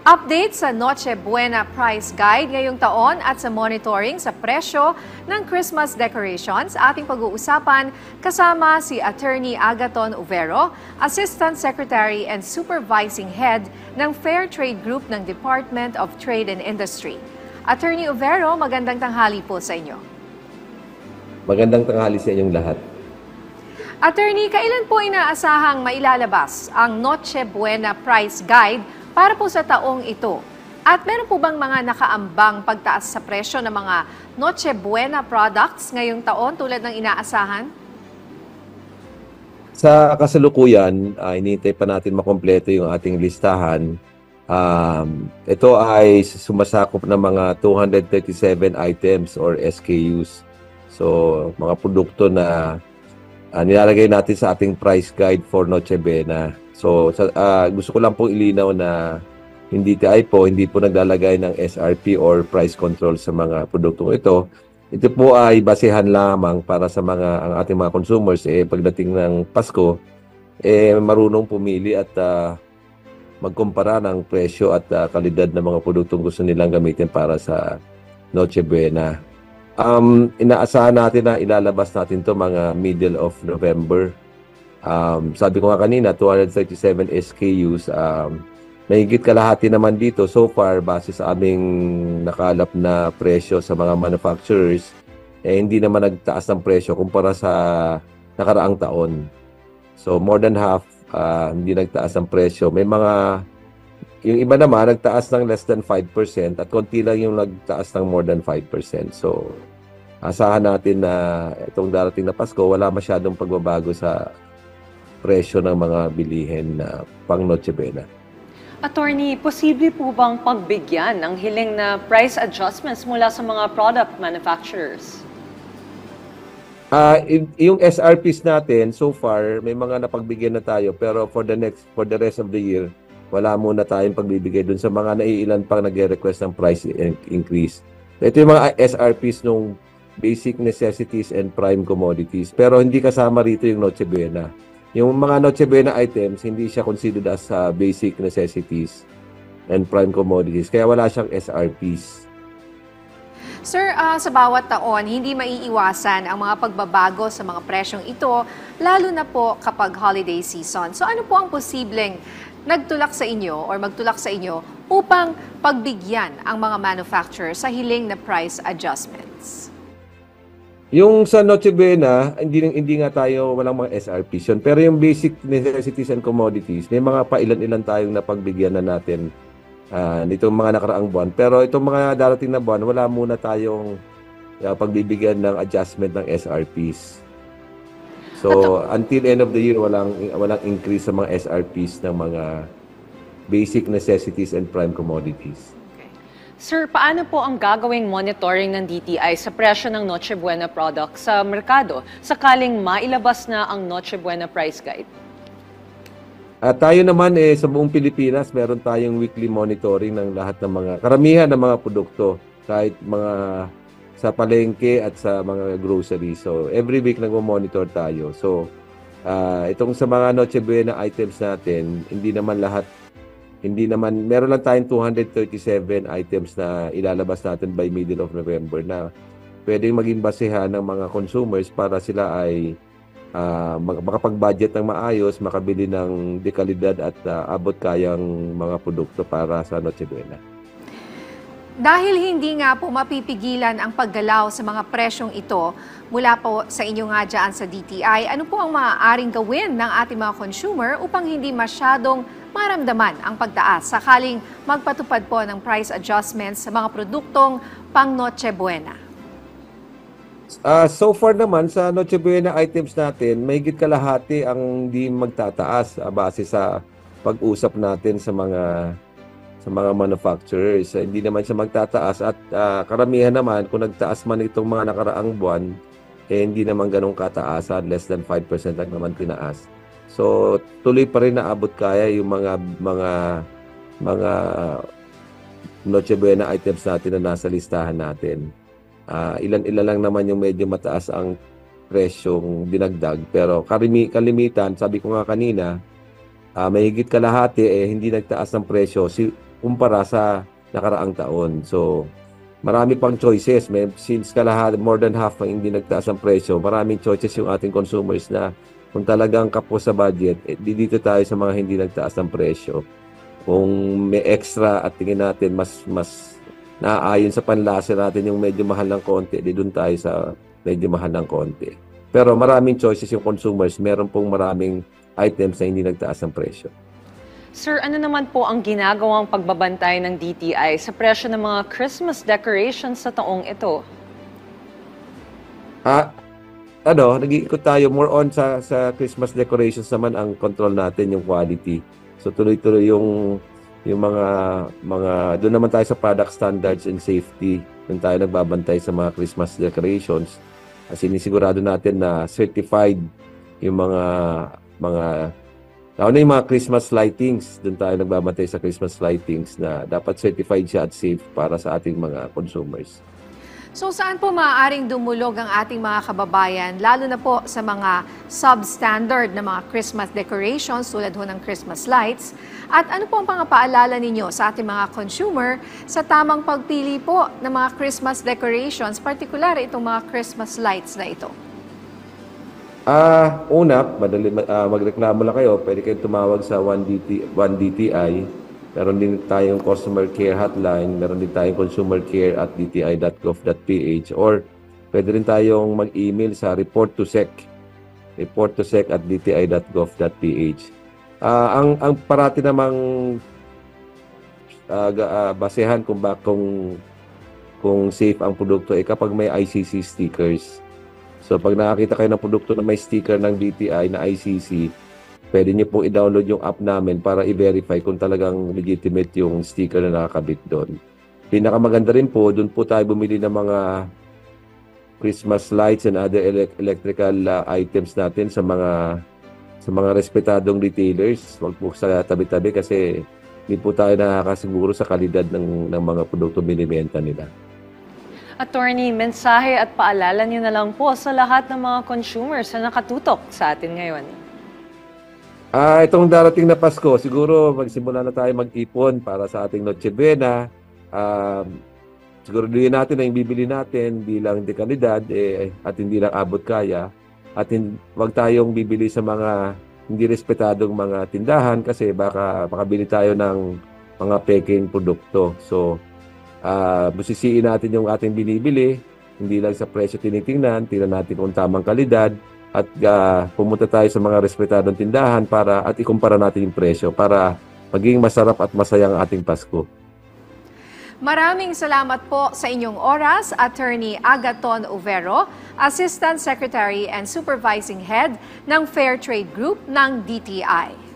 Update sa Noche Buena Price Guide ngayong taon at sa monitoring sa presyo ng Christmas decorations, ating pag-uusapan kasama si Attorney Agaton Overo, Assistant Secretary and Supervising Head ng Fair Trade Group ng Department of Trade and Industry. Attorney Overo, magandang tanghali po sa inyo. Magandang tanghali sa inyong lahat. Attorney, kailan po inaasahang mailalabas ang Noche Buena Price Guide para po sa taong ito? At meron po bang mga nakaambang pagtaas sa presyo ng mga Noche Buena products ngayong taon tulad ng inaasahan? Sa kasalukuyan, hinihintay pa natin makompleto yung ating listahan. Ito ay sumasakop ng mga 237 items or SKUs. So, mga produkto na nilalagay natin sa ating price guide for Noche Buena. So, gusto ko lang pong ilinaw na hindi po naglalagay ng SRP or price control sa mga produktong ito. Ito po ay basehan lamang para sa ang ating mga consumers pagdating ng Pasko marunong pumili at magkumpara ng presyo at kalidad ng mga produktong gusto nilang gamitin para sa Noche Buena. Inaasahan natin na ilalabas natin to mga middle of November. Sabi ko nga kanina, 237 SKUs. Mahigit kalahati naman dito so far base sa aming nakalap na presyo sa mga manufacturers, hindi naman nagtaas ng presyo kumpara sa nakaraang taon. So more than half hindi nagtaas ng presyo. Yung iba naman nagtaas ng less than 5% at konti lang yung nagtaas ng more than 5%. So asahan natin na itong darating na Pasko, wala masyadong pagbabago sa presyo ng mga bilihin na pang Noche Buena. Attorney, posible po bang pagbigyan ng hiling na price adjustments mula sa mga product manufacturers? Yung SRPs natin, so far, may mga napagbigyan na tayo, pero for the rest of the year, wala muna tayong pagbibigay dun sa mga naiilan pang nag-request ng price increase. Ito yung mga SRPs nung basic necessities and prime commodities, pero hindi kasama rito yung Noche Buena. Yung mga Noche Buena items, hindi siya considered as basic necessities and prime commodities. Kaya wala siyang SRPs. Sir, sa bawat taon, hindi maiiwasan ang mga pagbabago sa mga presyong ito, lalo na po kapag holiday season. So ano po ang posibleng nagtulak sa inyo or magtulak sa inyo upang pagbigyan ang mga manufacturer sa hiling na price adjustments? Yung sa Noche Buena, hindi nga tayo walang mga SRPs yun. Pero yung basic necessities and commodities, may mga pailan-ilan tayong napagbigyan na natin nitong mga nakaraang buwan. Pero itong mga darating na buwan, wala muna tayong pagbibigyan ng adjustment ng SRPs. So, until end of the year, walang increase sa mga SRPs ng mga basic necessities and prime commodities. Sir, paano po ang gagawing monitoring ng DTI sa presyo ng Noche Buena products sa merkado sakaling mailabas na ang Noche Buena Price Guide? Tayo naman sa buong Pilipinas, meron tayong weekly monitoring ng lahat ng karamihan ng mga produkto, kahit mga sa palengke at sa mga grocery. So, every week nagmo-monitor tayo. So, itong sa mga Noche Buena items natin, meron lang tayong 237 items na ilalabas natin by middle of November na pwedeng maging basehan ng mga consumers para sila ay makapag-budget ng maayos, makabili ng dekalidad at abot kayang mga produkto para sa Noche Buena. Dahil hindi nga po mapipigilan ang paggalaw sa mga presyong ito mula po sa inyo nga dyan sa DTI, ano po ang maaaring gawin ng ating mga consumer upang hindi masyadong maramdaman ang pagtaas sakaling magpatupad po ng price adjustments sa mga produktong pang Noche Buena? So far naman sa Noche Buena items natin, mahigit kalahati ang hindi magtataas base sa pag-usap natin sa mga manufacturers. Hindi naman siya magtataas at karamihan naman kung nagtaas man itong mga nakaraang buwan, hindi naman ganong kataasan, less than 5% lang naman tinaas. So tuloy pa rin naabot kaya yung mga Noche Buena items natin na nasa listahan natin. Ilan-ilan lang naman yung medyo mataas ang presyong dinagdag, pero kalimitan, sabi ko nga kanina, may higit kalahati hindi nagtaas ng presyo kumpara sa nakaraang taon. So, marami pang choices. Since more than half ang hindi nagtaas ang presyo, maraming choices yung ating consumers na kung talagang kapos sa budget, dito tayo sa mga hindi nagtaas ng presyo. Kung may extra at tingin natin mas naaayon sa panlasa natin yung medyo mahal ng konti, doon tayo sa medyo mahal ng konti. Pero maraming choices yung consumers. Meron pong maraming items na hindi nagtaas ang presyo. Sir, ano naman po ang ginagawang pagbabantay ng DTI sa presyo ng mga Christmas decorations sa taong ito? Nag-iikot tayo more on sa Christmas decorations naman. Ang control natin yung quality. So tuloy-tuloy yung mga doon naman tayo sa product standards and safety. Doon tayo nagbabantay sa mga Christmas decorations. Sinisigurado natin na certified yung mga lalo na yung mga Christmas lightings. Doon tayo nagbabantay sa Christmas lightings na dapat certified siya at safe para sa ating mga consumers. So saan po maaaring dumulog ang ating mga kababayan, lalo na po sa mga substandard na mga Christmas decorations tulad ho ng Christmas lights? At ano po ang pangapaalala ninyo sa ating mga consumer sa tamang pagpili po ng mga Christmas decorations, particular itong mga Christmas lights na ito? Una, magreklamo lang kayo. Pwede kayong tumawag sa 1DTI. Meron din tayong customer care hotline. Meron din tayong consumer care at dti.gov.ph. Or pwede rin tayong mag-email sa report to sec at dti.gov.ph. Ang parati namang basehan kung safe ang produkto ay kapag may ICC stickers. So pag nakakita kayo ng produkto na may sticker ng DTI na ICC, pwede niyo pong i-download yung app namin para i-verify kung talagang legitimate yung sticker na nakakabit doon. Pinakamaganda rin po, doon po tayo bumili ng mga Christmas lights and other electrical items natin sa mga respetadong retailers. Huwag po sa tabi-tabi kasi hindi po tayo nakakasiguro sa kalidad ng mga produkto binibenta nila. Attorney, mensahe at paalala niyo na lang po sa lahat ng mga consumers na nakatutok sa atin ngayon. Itong darating na Pasko, siguro magsimula na tayo mag-ipon para sa ating Noche Buena. Siguro din natin na yung bibili natin bilang dekalidad at hindi lang abot kaya. At wag tayong bibili sa mga hindi respetadong mga tindahan kasi baka makabili tayo ng mga peking produkto. So, busisiin natin yung ating binibili, hindi lang sa presyo tingnan natin kung tamang kalidad at pumunta tayo sa mga respetadong tindahan at ikumpara natin yung presyo para maging masarap at masaya ang ating Pasko. Maraming salamat po sa inyong oras, Attorney Agaton Overo, Assistant Secretary and Supervising Head ng Fair Trade Group ng DTI.